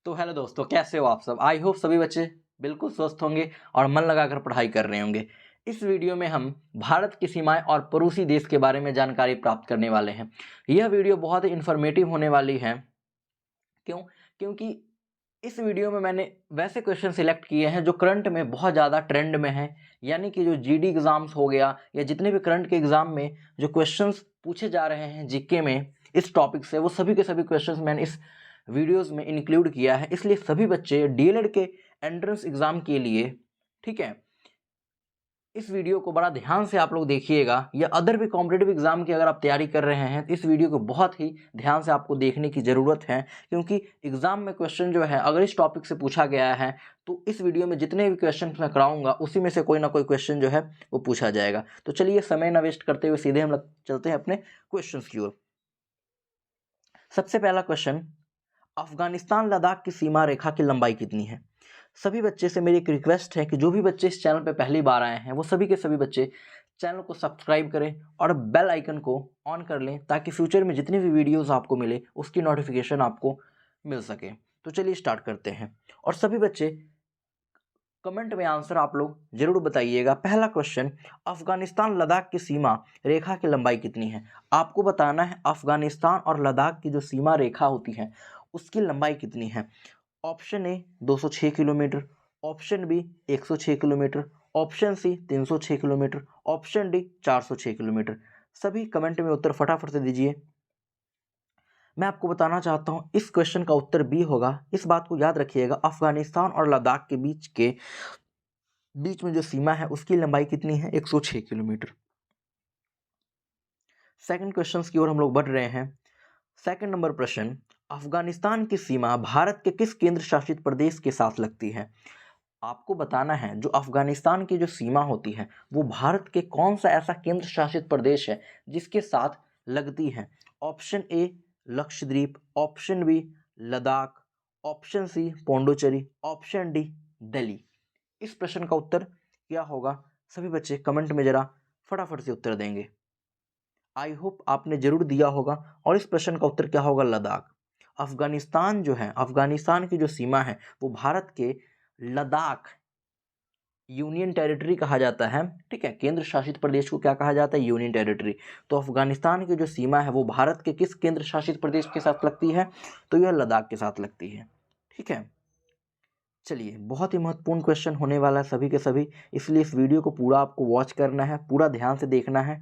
तो हेलो दोस्तों, कैसे हो आप सब। आई होप सभी बच्चे बिल्कुल स्वस्थ होंगे और मन लगाकर पढ़ाई कर रहे होंगे। इस वीडियो में हम भारत की सीमाएं और पड़ोसी देश के बारे में जानकारी प्राप्त करने वाले हैं। यह वीडियो बहुत ही इन्फॉर्मेटिव होने वाली है। क्यों? क्योंकि इस वीडियो में मैंने वैसे क्वेश्चन सिलेक्ट किए हैं जो करंट में बहुत ज़्यादा ट्रेंड में है, यानी कि जो जीडी एग्जाम्स हो गया या जितने भी करंट के एग्जाम में जो क्वेश्चंस पूछे जा रहे हैं जीके में इस टॉपिक से, वो सभी के सभी क्वेश्चंस मैंने इस वीडियोस में इंक्लूड किया है। इसलिए सभी बच्चे डीएलएड के एंट्रेंस एग्जाम के लिए, ठीक है, इस वीडियो को बड़ा ध्यान से आप लोग देखिएगा। या अदर भी कॉम्पिटेटिव एग्जाम की अगर आप तैयारी कर रहे हैं तो इस वीडियो को बहुत ही ध्यान से आपको देखने की ज़रूरत है, क्योंकि एग्जाम में क्वेश्चन जो है अगर इस टॉपिक से पूछा गया है तो इस वीडियो में जितने भी क्वेश्चन मैं कराऊंगा उसी में से कोई ना कोई क्वेश्चन जो है वो पूछा जाएगा। तो चलिए समय न वेस्ट करते हुए सीधे हम चलते हैं अपने क्वेश्चन की ओर। सबसे पहला क्वेश्चन, अफगानिस्तान लद्दाख की सीमा रेखा की लंबाई कितनी है। सभी बच्चे से मेरी एक रिक्वेस्ट है कि जो भी बच्चे इस चैनल पे पहली बार आए हैं वो सभी के सभी बच्चे चैनल को सब्सक्राइब करें और बेल आइकन को ऑन कर लें, ताकि फ्यूचर में जितनी भी वीडियोस आपको मिले उसकी नोटिफिकेशन आपको मिल सके। तो चलिए स्टार्ट करते हैं और सभी बच्चे कमेंट में आंसर आप लोग जरूर बताइएगा। पहला क्वेश्चन, अफगानिस्तान लद्दाख की सीमा रेखा की लंबाई कितनी है। आपको बताना है अफगानिस्तान और लद्दाख की जो सीमा रेखा होती है उसकी लंबाई कितनी है। Option A 206 kilometre, option B 106 kilometre, option C 306 kilometre, option D 406 kilometre. सभी कमेंट में उत्तर फटाफट से दीजिए। मैं आपको बताना चाहता हूं इस क्वेश्चन का उत्तर बी होगा। इस बात को याद रखिएगा, अफगानिस्तान और लद्दाख के बीच में जो सीमा है उसकी लंबाई कितनी है, 106 किलोमीटर। सेकंड क्वेश्चन की ओर हम लोग बढ़ रहे हैं। सेकंड नंबर प्रश्न, अफगानिस्तान की सीमा भारत के किस केंद्र शासित प्रदेश के साथ लगती है। आपको बताना है जो अफगानिस्तान की जो सीमा होती है वो भारत के कौन सा ऐसा केंद्र शासित प्रदेश है जिसके साथ लगती है। Option A Lakshadweep, option B Ladakh, option C Puducherry, option D Delhi. इस प्रश्न का उत्तर क्या होगा, सभी बच्चे कमेंट में जरा फटाफट से उत्तर देंगे। आई होप आपने जरूर दिया होगा। और इस प्रश्न का उत्तर क्या होगा, लद्दाख। अफगानिस्तान जो है, अफगानिस्तान की जो सीमा है वो भारत के लद्दाख यूनियन टेरिटरी कहा जाता है, ठीक है। केंद्र शासित प्रदेश को क्या कहा जाता है, यूनियन टेरिटरी। तो अफगानिस्तान की जो सीमा है वो भारत के किस केंद्र शासित प्रदेश के साथ लगती है, तो यह लद्दाख के साथ लगती है, ठीक है। चलिए, बहुत ही महत्वपूर्ण क्वेश्चन होने वाला है सभी के सभी, इसलिए इस वीडियो को पूरा आपको वॉच करना है, पूरा ध्यान से देखना है।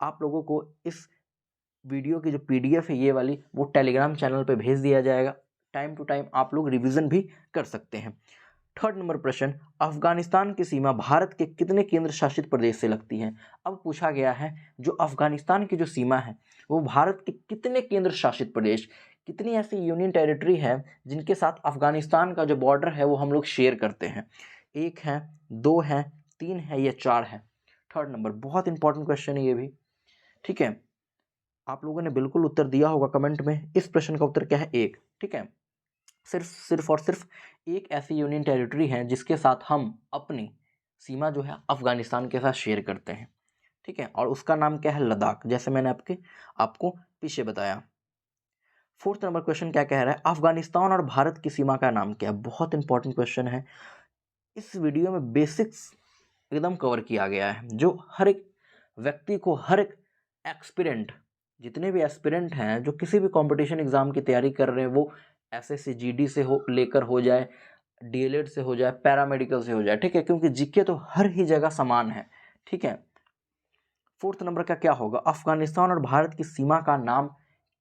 आप लोगों को इस वीडियो की जो पीडीएफ है ये वाली वो टेलीग्राम चैनल पे भेज दिया जाएगा। टाइम टू टाइम आप लोग रिवीजन भी कर सकते हैं। थर्ड नंबर प्रश्न, अफगानिस्तान की सीमा भारत के कितने केंद्र शासित प्रदेश से लगती है। अब पूछा गया है जो अफगानिस्तान की जो सीमा है वो भारत के कितने केंद्र शासित प्रदेश, कितनी ऐसी यूनियन टेरिटरी है जिनके साथ अफगानिस्तान का जो बॉर्डर है वो हम लोग शेयर करते हैं। एक है, दो है, तीन है या चार है। थर्ड नंबर, बहुत इंपॉर्टेंट क्वेश्चन है ये भी, ठीक है। आप लोगों ने बिल्कुल उत्तर दिया होगा कमेंट में। इस प्रश्न का उत्तर क्या है, एक, ठीक है। सिर्फ और सिर्फ एक ऐसी यूनियन टेरिटरी है जिसके साथ हम अपनी सीमा जो है अफगानिस्तान के साथ शेयर करते हैं, ठीक है। और उसका नाम क्या है, लद्दाख, जैसे मैंने आपको पीछे बताया। फोर्थ नंबर क्वेश्चन क्या कह रहा है, अफगानिस्तान और भारत की सीमा का नाम क्या है। बहुत इंपॉर्टेंट क्वेश्चन है। इस वीडियो में बेसिक्स एकदम कवर किया गया है, जो हर एक व्यक्ति को, हर एक एक्सपीरेंट, जितने भी एस्पिरेंट हैं जो किसी भी कंपटीशन एग्जाम की तैयारी कर रहे हैं, वो एसएससी जीडी से हो लेकर हो जाए, डीएलएड से हो जाए, पैरामेडिकल से हो जाए, ठीक है, क्योंकि जीके तो हर ही जगह समान है, ठीक है। फोर्थ नंबर का क्या होगा, अफगानिस्तान और भारत की सीमा का नाम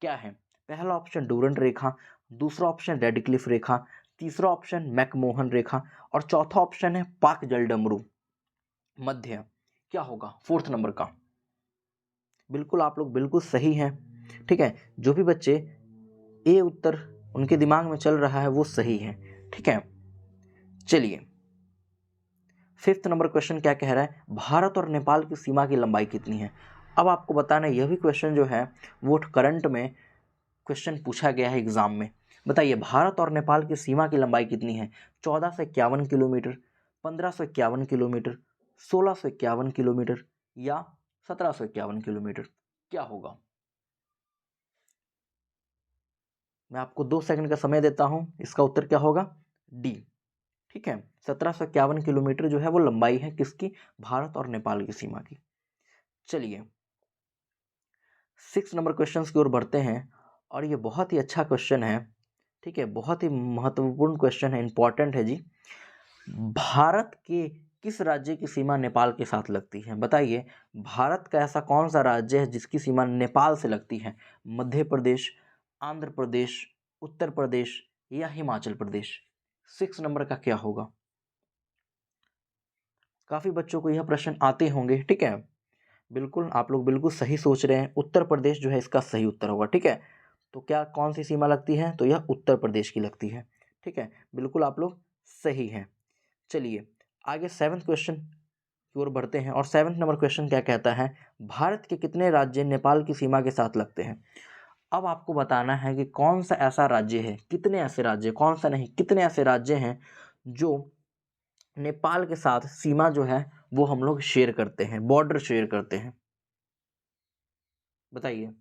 क्या है। पहला ऑप्शन डूरंट रेखा, दूसरा ऑप्शन रेड क्लिफ रेखा, तीसरा ऑप्शन मैकमोहन रेखा और चौथा ऑप्शन है पाक जलडमरू मध्य। क्या होगा फोर्थ नंबर का। बिल्कुल आप लोग बिल्कुल सही हैं, ठीक है। जो भी बच्चे ए उत्तर उनके दिमाग में चल रहा है वो सही है, ठीक है। चलिए, फिफ्थ नंबर क्वेश्चन क्या कह रहा है, भारत और नेपाल की सीमा की लंबाई कितनी है। अब आपको बताना है, यह भी क्वेश्चन जो है वो करंट में क्वेश्चन पूछा गया है एग्जाम में। बताइए, भारत और नेपाल की सीमा की लंबाई कितनी है। 1451 किलोमीटर, 1551 किलोमीटर, 1651 किलोमीटर या 1751 किलोमीटर। क्या होगा। मैं आपको 2 सेकंड का समय देता हूँ, इसका उत्तर क्या होगा? डी। ठीक है, 1751 किलोमीटर जो है वो लंबाई है किसकी? भारत और नेपाल की सीमा की। चलिए 6 नंबर क्वेश्चन की ओर बढ़ते हैं और ये बहुत ही अच्छा क्वेश्चन है। ठीक है, बहुत ही महत्वपूर्ण क्वेश्चन है, इंपॉर्टेंट है जी। भारत के किस राज्य की सीमा नेपाल के साथ लगती है? बताइए, भारत का ऐसा कौन सा राज्य है जिसकी सीमा नेपाल से लगती है? मध्य प्रदेश, आंध्र प्रदेश, उत्तर प्रदेश या हिमाचल प्रदेश? 6 नंबर का क्या होगा? काफ़ी बच्चों को यह प्रश्न आते होंगे। ठीक है, बिल्कुल आप लोग बिल्कुल सही सोच रहे हैं, उत्तर प्रदेश जो है इसका सही उत्तर होगा। ठीक है, तो क्या कौन सी सीमा लगती है? तो यह उत्तर प्रदेश की लगती है। ठीक है, बिल्कुल आप लोग सही हैं। चलिए आगे 7th क्वेश्चन की ओर बढ़ते हैं और 7th नंबर क्वेश्चन क्या कहता है? भारत के कितने राज्य नेपाल की सीमा के साथ लगते हैं? अब आपको बताना है कि कौन सा ऐसा राज्य है, कितने ऐसे राज्य, कौन सा नहीं, कितने ऐसे राज्य हैं जो नेपाल के साथ सीमा जो है वो हम लोग शेयर करते हैं, बॉर्डर शेयर करते हैं। बताइए।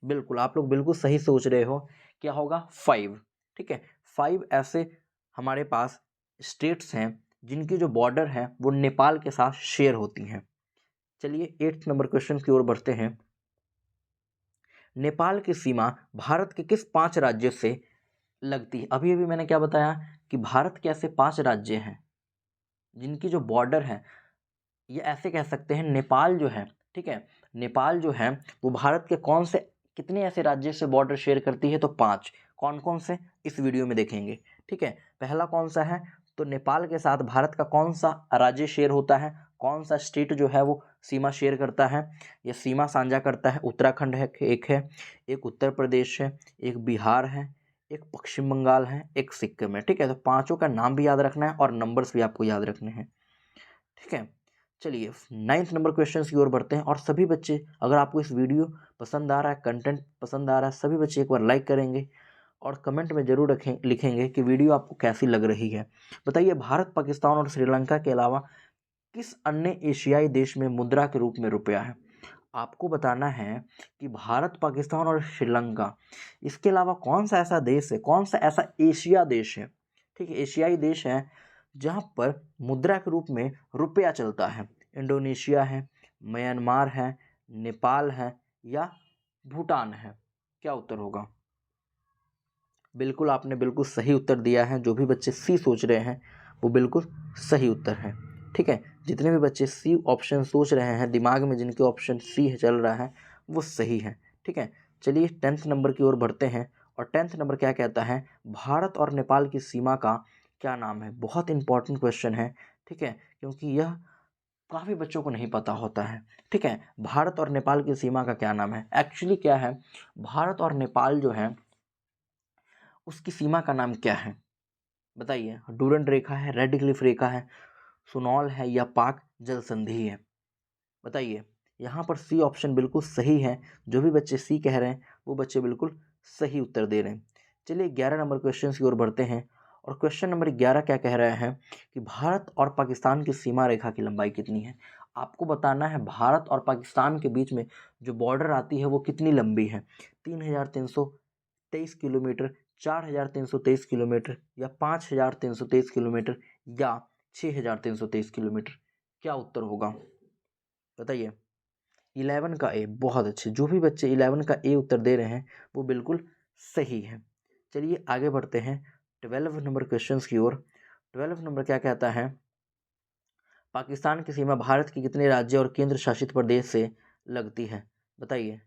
बिल्कुल आप लोग बिल्कुल सही सोच रहे हो। क्या होगा? 5। ठीक है, 5 ऐसे हमारे पास स्टेट्स हैं जिनकी जो बॉर्डर है वो नेपाल के साथ शेयर होती हैं। चलिए 8th नंबर क्वेश्चन की ओर बढ़ते हैं। नेपाल की सीमा भारत के किस 5 राज्यों से लगती है? अभी अभी मैंने क्या बताया कि भारत के ऐसे 5 राज्य हैं जिनकी जो बॉर्डर है, ये ऐसे कह सकते हैं, नेपाल जो है, ठीक है, नेपाल जो है वो भारत के कौन से, कितने ऐसे राज्य से बॉर्डर शेयर करती है? तो 5। कौन कौन से? इस वीडियो में देखेंगे। ठीक है, पहला कौन सा है? तो नेपाल के साथ भारत का कौन सा राज्य शेयर होता है, कौन सा स्टेट जो है वो सीमा शेयर करता है या सीमा साझा करता है? उत्तराखंड है, एक है, एक उत्तर प्रदेश है, एक बिहार है, एक पश्चिम बंगाल है, एक सिक्किम है। ठीक है, तो पांचों का नाम भी याद रखना है और नंबर्स भी आपको याद रखने हैं। ठीक है, चलिए 9th नंबर क्वेश्चन की ओर बढ़ते हैं और सभी बच्चे, अगर आपको इस वीडियो पसंद आ रहा है, कंटेंट पसंद आ रहा है, सभी बच्चे एक बार लाइक करेंगे और कमेंट में जरूर लिखेंगे कि वीडियो आपको कैसी लग रही है। बताइए, भारत, पाकिस्तान और श्रीलंका के अलावा किस अन्य एशियाई देश में मुद्रा के रूप में रुपया है? आपको बताना है कि भारत, पाकिस्तान और श्रीलंका, इसके अलावा कौन सा ऐसा देश है, कौन सा ऐसा एशिया देश है, ठीक है, एशियाई देश है जहाँ पर मुद्रा के रूप में रुपया चलता है? इंडोनेशिया है, म्यांमार है, नेपाल है या भूटान है? क्या उत्तर होगा? बिल्कुल आपने बिल्कुल सही उत्तर दिया है। जो भी बच्चे सी सोच रहे हैं वो बिल्कुल सही उत्तर है। ठीक है, जितने भी बच्चे सी ऑप्शन सोच रहे हैं, दिमाग में जिनके ऑप्शन सी चल रहा है वो सही है। ठीक है, चलिए 10th नंबर की ओर बढ़ते हैं और 10th नंबर क्या कहता है? भारत और नेपाल की सीमा का क्या नाम है? बहुत इंपॉर्टेंट क्वेश्चन है। ठीक है, क्योंकि यह काफ़ी बच्चों को नहीं पता होता है। ठीक है, भारत और नेपाल की सीमा का क्या नाम है? एक्चुअली क्या है, भारत और नेपाल जो है उसकी सीमा का नाम क्या है? बताइए। डूरंड रेखा है, रेड क्लिफ रेखा है, सुनौल है या पाक जल संधि है? बताइए। यहाँ पर सी ऑप्शन बिल्कुल सही है। जो भी बच्चे सी कह रहे हैं वो बच्चे बिल्कुल सही उत्तर दे रहे हैं। चलिए 11 नंबर क्वेश्चन की ओर बढ़ते हैं और क्वेश्चन नंबर 11 क्या कह रहे हैं कि भारत और पाकिस्तान की सीमा रेखा की लंबाई कितनी है? आपको बताना है भारत और पाकिस्तान के बीच में जो बॉर्डर आती है वो कितनी लंबी है? 3,323 किलोमीटर, 4,323 किलोमीटर या 5,323 किलोमीटर या 6,323 किलोमीटर? क्या उत्तर होगा? बताइए। 11 का ए, बहुत अच्छे। जो भी बच्चे 11 का ए उत्तर दे रहे हैं वो बिल्कुल सही है। चलिए आगे बढ़ते हैं 12 नंबर क्वेश्चन की ओर। 12 नंबर क्या कहता है? पाकिस्तान की सीमा भारत के कितने राज्य और केंद्र शासित प्रदेश से लगती है? बताइए,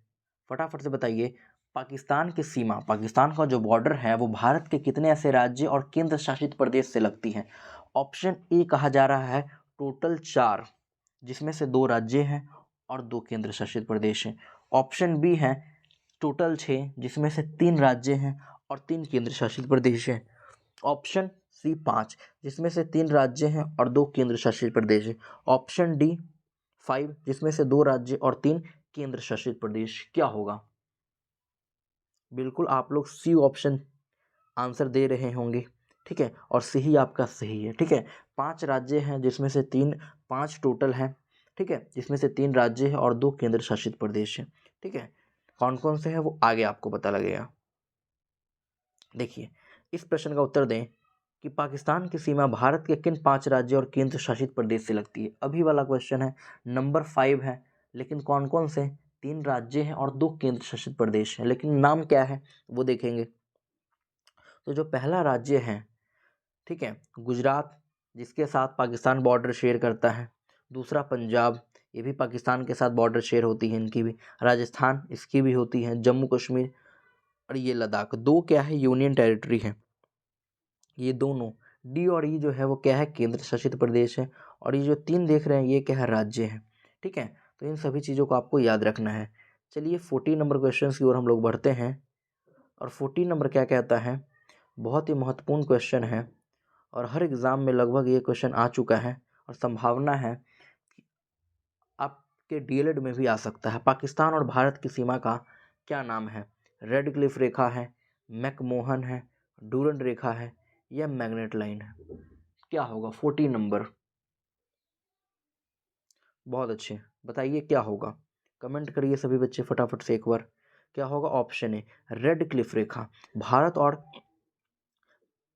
फटाफट से बताइए। पाकिस्तान की सीमा, पाकिस्तान का जो बॉर्डर है वो भारत के कितने ऐसे राज्य और केंद्र शासित प्रदेश से लगती है? ऑप्शन ए कहा जा रहा है टोटल 4, जिसमें से 2 राज्य हैं और 2 केंद्र शासित प्रदेश हैं। ऑप्शन बी है टोटल 6, जिसमें से 3 राज्य हैं और 3 केंद्र शासित प्रदेश हैं। ऑप्शन सी 5, जिसमें से 3 राज्य हैं और 2 केंद्र शासित प्रदेश हैं। ऑप्शन डी 5, जिसमें से 2 राज्य और 3 केंद्र शासित प्रदेश। क्या होगा? बिल्कुल आप लोग सी ऑप्शन आंसर दे रहे होंगे। ठीक है, और सी ही आपका सही है। ठीक है, 5 राज्य हैं जिसमें से 3, 5 टोटल हैं। ठीक है, जिसमें से 3 राज्य हैं और 2 केंद्र शासित प्रदेश हैं। ठीक है, कौन कौन से हैं वो आगे आपको पता लगेगा। देखिए, इस प्रश्न का उत्तर दें कि पाकिस्तान की सीमा भारत के किन 5 राज्यों और केंद्र शासित प्रदेश से लगती है। अभी वाला क्वेश्चन है, नंबर 5 है, लेकिन कौन कौन से, 3 राज्य हैं और 2 केंद्र शासित प्रदेश हैं, लेकिन नाम क्या है वो देखेंगे। तो जो पहला राज्य है, ठीक है, गुजरात, जिसके साथ पाकिस्तान बॉर्डर शेयर करता है। दूसरा पंजाब, ये भी पाकिस्तान के साथ बॉर्डर शेयर होती है इनकी भी। राजस्थान, इसकी भी होती है। जम्मू कश्मीर और ये लद्दाख, 2 क्या है, यूनियन टेरिटरी है। ये दोनों डी और ई जो है वो क्या है, केंद्र शासित प्रदेश है। और ये जो 3 देख रहे हैं ये क्या है, राज्य है। ठीक है, तो इन सभी चीज़ों को आपको याद रखना है। चलिए 14 नंबर क्वेश्चन की ओर हम लोग बढ़ते हैं। और 14 नंबर क्या कहता है, बहुत ही महत्वपूर्ण क्वेश्चन है और हर एग्ज़ाम में लगभग ये क्वेश्चन आ चुका है और संभावना है कि आपके डीएलएड में भी आ सकता है। पाकिस्तान और भारत की सीमा का क्या नाम है? रेड क्लिफ रेखा है, मैकमोहन है, डूरंड रेखा है या मैग्नेट लाइन है? क्या होगा 14 नंबर? बहुत अच्छे, बताइए क्या होगा, कमेंट करिए सभी बच्चे फटाफट से एक बार। क्या होगा? ऑप्शन ए, रेड क्लिफ रेखा। भारत और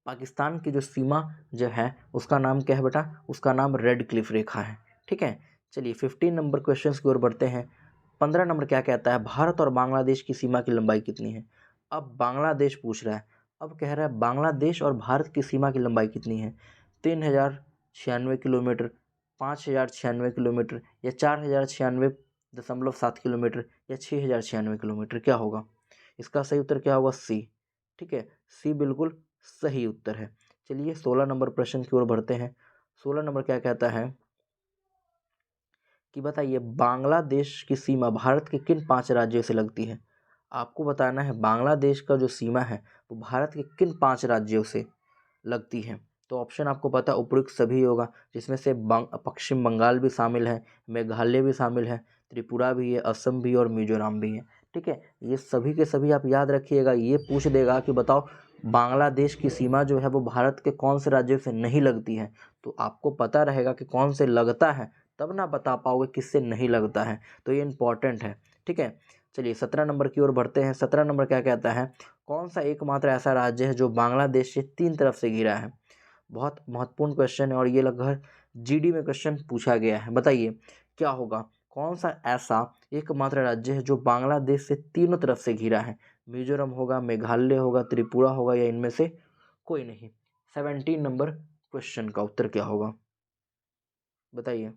पाकिस्तान की जो सीमा जो है उसका नाम क्या है बेटा? उसका नाम रेड क्लिफ रेखा है। ठीक है, चलिए 15 नंबर क्वेश्चन की ओर बढ़ते हैं। 15 नंबर क्या कहता है, भारत और बांग्लादेश की सीमा की लंबाई कितनी है? अब बांग्लादेश पूछ रहा है, अब कह रहा है बांग्लादेश और भारत की सीमा की लंबाई कितनी है? 3096 किलोमीटर, 5096 किलोमीटर या 4096.7 किलोमीटर या 6096 किलोमीटर? क्या होगा इसका सही उत्तर? क्या होगा? सी। ठीक है, सी बिल्कुल सही उत्तर है। चलिए 16 नंबर प्रश्न की ओर बढ़ते हैं। 16 नंबर क्या कहता है कि बताइए बांग्लादेश की सीमा भारत के किन 5 राज्यों से लगती है? आपको बताना है बांग्लादेश का जो सीमा है वो भारत के किन 5 राज्यों से लगती है। तो ऑप्शन आपको पता उपयुक्त सभी होगा, जिसमें से पश्चिम बंगाल भी शामिल है, मेघालय भी शामिल है, त्रिपुरा भी है, असम भी और मिजोरम भी है। ठीक है, ये सभी के सभी आप याद रखिएगा। ये पूछ देगा कि बताओ बांग्लादेश की सीमा जो है वो भारत के कौन से राज्यों से नहीं लगती है, तो आपको पता रहेगा कि कौन से लगता है, तब ना बता पाओगे किससे नहीं लगता है। तो ये इंपॉर्टेंट है। ठीक है, चलिए 17 नंबर की ओर बढ़ते हैं। 17 नंबर क्या कहता है, कौन सा एकमात्र ऐसा राज्य है जो बांग्लादेश से 3 तरफ से घिरा है? बहुत महत्वपूर्ण क्वेश्चन है और ये लगभग जीडी में क्वेश्चन पूछा गया है। बताइए क्या होगा, कौन सा ऐसा एकमात्र राज्य है जो बांग्लादेश से तीनों तरफ से घिरा है? मिजोरम होगा, मेघालय होगा, त्रिपुरा होगा या इनमें से कोई नहीं? 17 नंबर क्वेश्चन का उत्तर क्या होगा बताइए,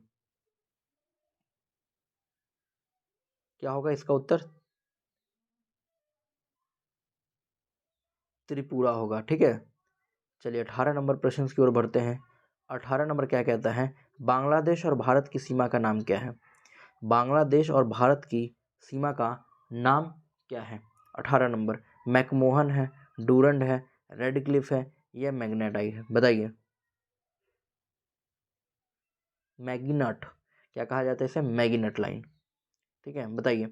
क्या होगा इसका उत्तर? त्रिपुरा होगा। ठीक है, चलिए 18 नंबर प्रश्न की ओर बढ़ते हैं। 18 नंबर क्या कहता है, बांग्लादेश और भारत की सीमा का नाम क्या है? बांग्लादेश और भारत की सीमा का नाम क्या है? 18 नंबर, मैकमोहन है, डूरंड है, रेड क्लिफ है या मैग्नेटाई है? बताइए। मैगिनट, क्या कहा जाता है इसे? मैगिनट लाइन। ठीक है, बताइए।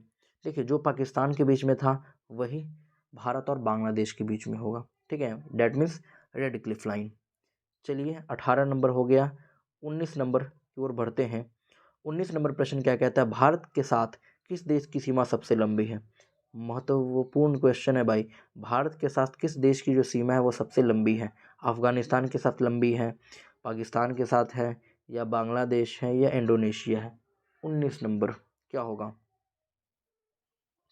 देखिए जो पाकिस्तान के बीच में था वही भारत और बांग्लादेश के बीच में होगा। ठीक है, that means red Cliff line. चलिए 18 नंबर हो गया। 19 नंबर की ओर बढ़ते हैं। 19 नंबर प्रश्न क्या कहता है, भारत के साथ किस देश की सीमा सबसे लंबी है? महत्वपूर्ण क्वेश्चन है भाई। भारत के साथ किस देश की जो सीमा है वो सबसे लंबी है? अफगानिस्तान के साथ लंबी है, पाकिस्तान के साथ है या बांग्लादेश है या इंडोनेशिया है? 19 नंबर क्या होगा?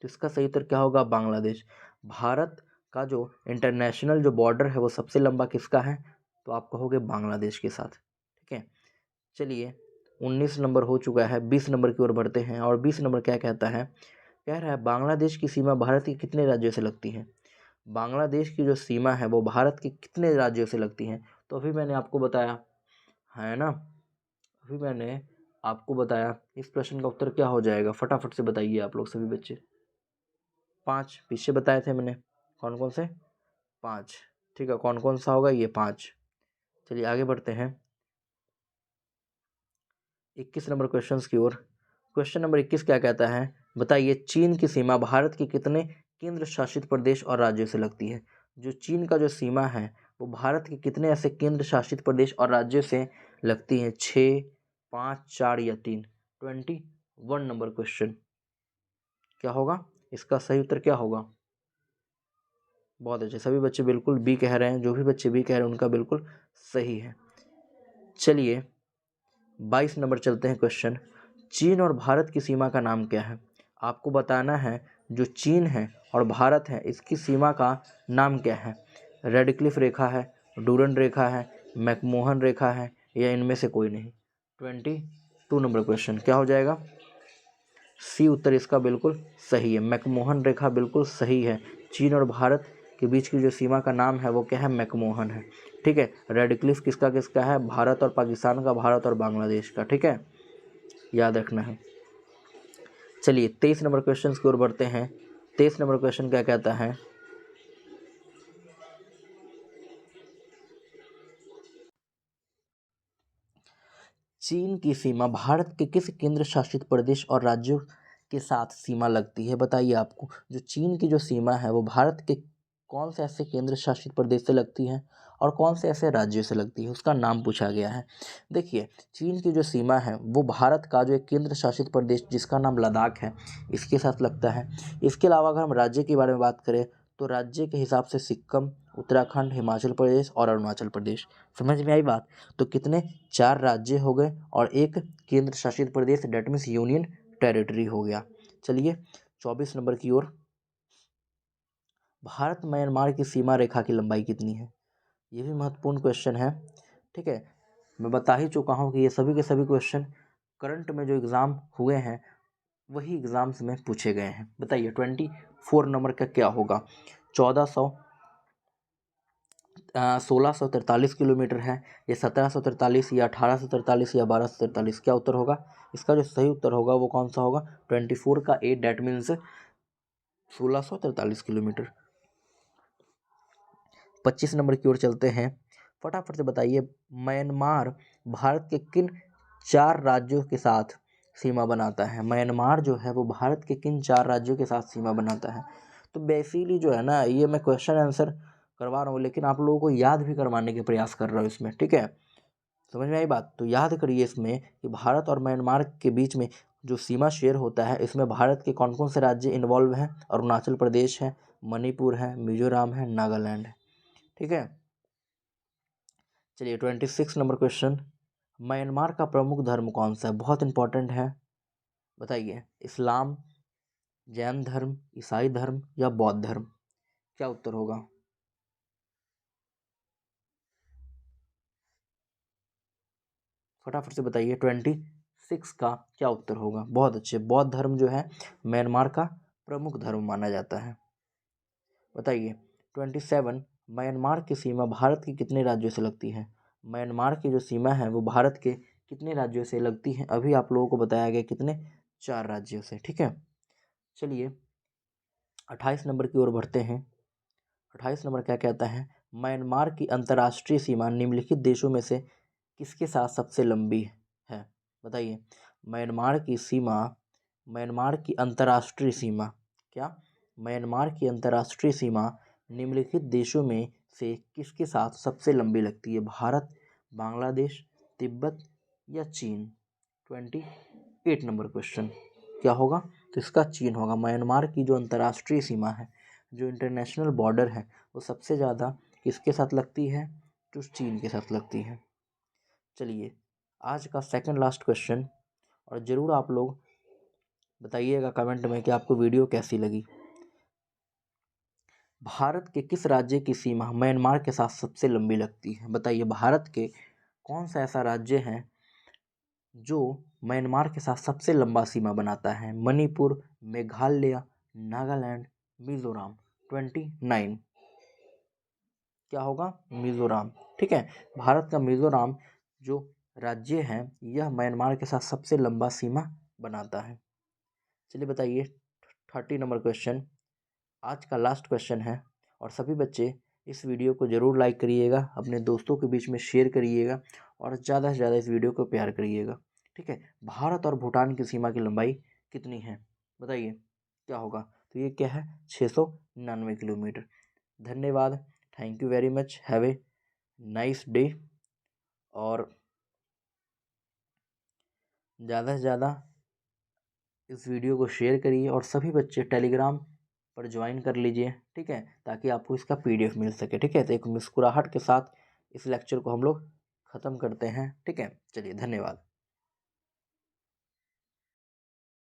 तो इसका सही उत्तर क्या होगा? बांग्लादेश। भारत का जो इंटरनेशनल जो बॉर्डर है वो सबसे लंबा किसका है? तो आप कहोगे बांग्लादेश के साथ। ठीक है, चलिए 19 नंबर हो चुका है। 20 नंबर की ओर बढ़ते हैं और 20 नंबर क्या कहता है, कह रहा है बांग्लादेश की सीमा भारत के कितने राज्यों से लगती है? बांग्लादेश की जो सीमा है वो भारत के कितने राज्यों से लगती है? तो अभी मैंने आपको बताया है ना, अभी मैंने आपको बताया। इस प्रश्न का उत्तर क्या हो जाएगा फटाफट से बताइए आप लोग सभी बच्चे। 5 पीछे बताए थे मैंने, कौन कौन से? 5। ठीक है, कौन कौन सा होगा? ये 5। चलिए आगे बढ़ते हैं 21 नंबर क्वेश्चन की ओर। क्वेश्चन नंबर 21 क्या कहता है, बताइए चीन की सीमा भारत के कितने केंद्र शासित प्रदेश और राज्यों से लगती है? जो चीन का जो सीमा है वो भारत के कितने ऐसे केंद्र शासित प्रदेश और राज्यों से लगती है? 6, 5, 4 या 3? 21 नंबर क्वेश्चन। क्या होगा इसका सही उत्तर? क्या होगा? बहुत अच्छे, सभी बच्चे बिल्कुल बी कह रहे हैं। जो भी बच्चे बी कह रहे हैं उनका बिल्कुल सही है। चलिए 22 नंबर चलते हैं क्वेश्चन। चीन और भारत की सीमा का नाम क्या है? आपको बताना है जो चीन है और भारत है इसकी सीमा का नाम क्या है? रेडक्लिफ रेखा है, डूरंड रेखा है, मैकमोहन रेखा है, या इनमें से कोई नहीं? 22 नंबर क्वेश्चन क्या हो जाएगा? सी उत्तर इसका बिल्कुल सही है, मैकमोहन रेखा बिल्कुल सही है। चीन और भारत के बीच की जो सीमा का नाम है वो क्या है? मैकमोहन है। ठीक है, रेडक्लिफ किसका किसका है? भारत और पाकिस्तान का, भारत और बांग्लादेश का। ठीक है, याद रखना है। चलिए 23 नंबर क्वेश्चन की ओर बढ़ते हैं। 23 नंबर क्वेश्चन क्या कहता है? चीन की सीमा भारत के किस केंद्र शासित प्रदेश और राज्यों के साथ सीमा लगती है? बताइए आपको जो चीन की जो सीमा है वो भारत के कौन से ऐसे केंद्र शासित प्रदेश से लगती है और कौन से ऐसे राज्यों से लगती है, उसका नाम पूछा गया है। देखिए चीन की जो सीमा है वो भारत का जो एक केंद्र शासित प्रदेश जिसका नाम लद्दाख है इसके साथ लगता है। इसके अलावा अगर हम राज्य के बारे में बात करें तो राज्य के हिसाब से सिक्किम, उत्तराखंड, हिमाचल प्रदेश और अरुणाचल प्रदेश। समझ में आई बात? तो कितने? 4 राज्य हो गए और एक केंद्र शासित प्रदेश, डेट मीन्स यूनियन टेरिटरी हो गया। चलिए 24 नंबर की ओर। भारत म्यांमार की सीमा रेखा की लंबाई कितनी है? ये भी महत्वपूर्ण क्वेश्चन है। ठीक है, मैं बता ही चुका हूँ कि ये सभी के सभी क्वेश्चन करंट में जो एग्ज़ाम हुए हैं वही एग्ज़ाम्स में पूछे गए हैं। बताइए 24 नंबर का क्या होगा? 1643 किलोमीटर है, या 1743, या 1843, या 1243? क्या उत्तर होगा इसका? जो सही उत्तर होगा वो कौन सा होगा? 24 का 8, डेट मीन्स 1643 किलोमीटर। 25 नंबर की ओर चलते हैं। फटाफट से बताइए म्यांमार भारत के किन 4 राज्यों के साथ सीमा बनाता है? म्यांमार जो है वो भारत के किन 4 राज्यों के साथ सीमा बनाता है? तो बेसिकली जो है ना, ये मैं क्वेश्चन आंसर करवा रहा हूँ लेकिन आप लोगों को याद भी करवाने के प्रयास कर रहा हूँ इसमें। ठीक है, समझ में आई बात? तो याद करिए इसमें कि भारत और म्यांमार के बीच में जो सीमा शेयर होता है इसमें भारत के कौन कौन से राज्य इन्वॉल्व हैं? अरुणाचल प्रदेश है, मणिपुर है, मिजोरम है, नागालैंड है। ठीक है, चलिए 26 नंबर क्वेश्चन। म्यांमार का प्रमुख धर्म कौन सा है? बहुत इंपॉर्टेंट है, बताइए। इस्लाम, जैन धर्म, ईसाई धर्म, या बौद्ध धर्म? क्या उत्तर होगा? फटाफट से बताइए 26 का क्या उत्तर होगा? बहुत अच्छे, बौद्ध धर्म जो है म्यांमार का प्रमुख धर्म माना जाता है। बताइए 27, म्यांमार की सीमा भारत के कितने राज्यों से लगती है? म्यांमार की जो सीमा है वो भारत के कितने राज्यों से लगती है? अभी आप लोगों को बताया गया कितने? 4 राज्यों से। ठीक है, चलिए 28 नंबर की ओर बढ़ते हैं। 28 नंबर क्या कहता है? म्यांमार की अंतर्राष्ट्रीय सीमा निम्नलिखित देशों में से किसके साथ सबसे लंबी है? बताइए। म्यांमार की सीमा, म्यांमार की अंतर्राष्ट्रीय सीमा, क्या? म्यांमार की अंतर्राष्ट्रीय सीमा निम्नलिखित देशों में से किसके साथ सबसे लंबी लगती है? भारत, बांग्लादेश, तिब्बत, या चीन? 28 नंबर क्वेश्चन क्या होगा? तो इसका चीन होगा। म्यांमार की जो अंतर्राष्ट्रीय सीमा है, जो इंटरनेशनल बॉर्डर है, वो सबसे ज़्यादा किसके साथ लगती है? तो चीन के साथ लगती है। चलिए आज का सेकंड लास्ट क्वेश्चन, और ज़रूर आप लोग बताइएगा कमेंट में कि आपको वीडियो कैसी लगी। भारत के किस राज्य की सीमा म्यांमार के साथ सबसे लंबी लगती है? बताइए भारत के कौन सा ऐसा राज्य है जो म्यांमार के साथ सबसे लंबा सीमा बनाता है? मणिपुर, मेघालय, नागालैंड, मिजोरम? 29 क्या होगा? मिजोरम। ठीक है, भारत का मिजोरम जो राज्य है यह म्यांमार के साथ सबसे लंबा सीमा बनाता है। चलिए बताइए 30 नंबर क्वेश्चन आज का लास्ट क्वेश्चन है, और सभी बच्चे इस वीडियो को ज़रूर लाइक करिएगा, अपने दोस्तों के बीच में शेयर करिएगा और ज़्यादा से ज़्यादा इस वीडियो को प्यार करिएगा। ठीक है, भारत और भूटान की सीमा की लंबाई कितनी है? बताइए क्या होगा? तो ये क्या है? 699 किलोमीटर। धन्यवाद, thank you very much, have a nice day. और ज़्यादा से ज़्यादा इस वीडियो को शेयर करिए और सभी बच्चे टेलीग्राम पर ज्वाइन कर लीजिए, ठीक है, ताकि आपको इसका PDF मिल सके, ठीक है। तो एक मुस्कुराहट के साथ इस लेक्चर को हम लोग ख़त्म करते हैं, ठीक है। चलिए, धन्यवाद।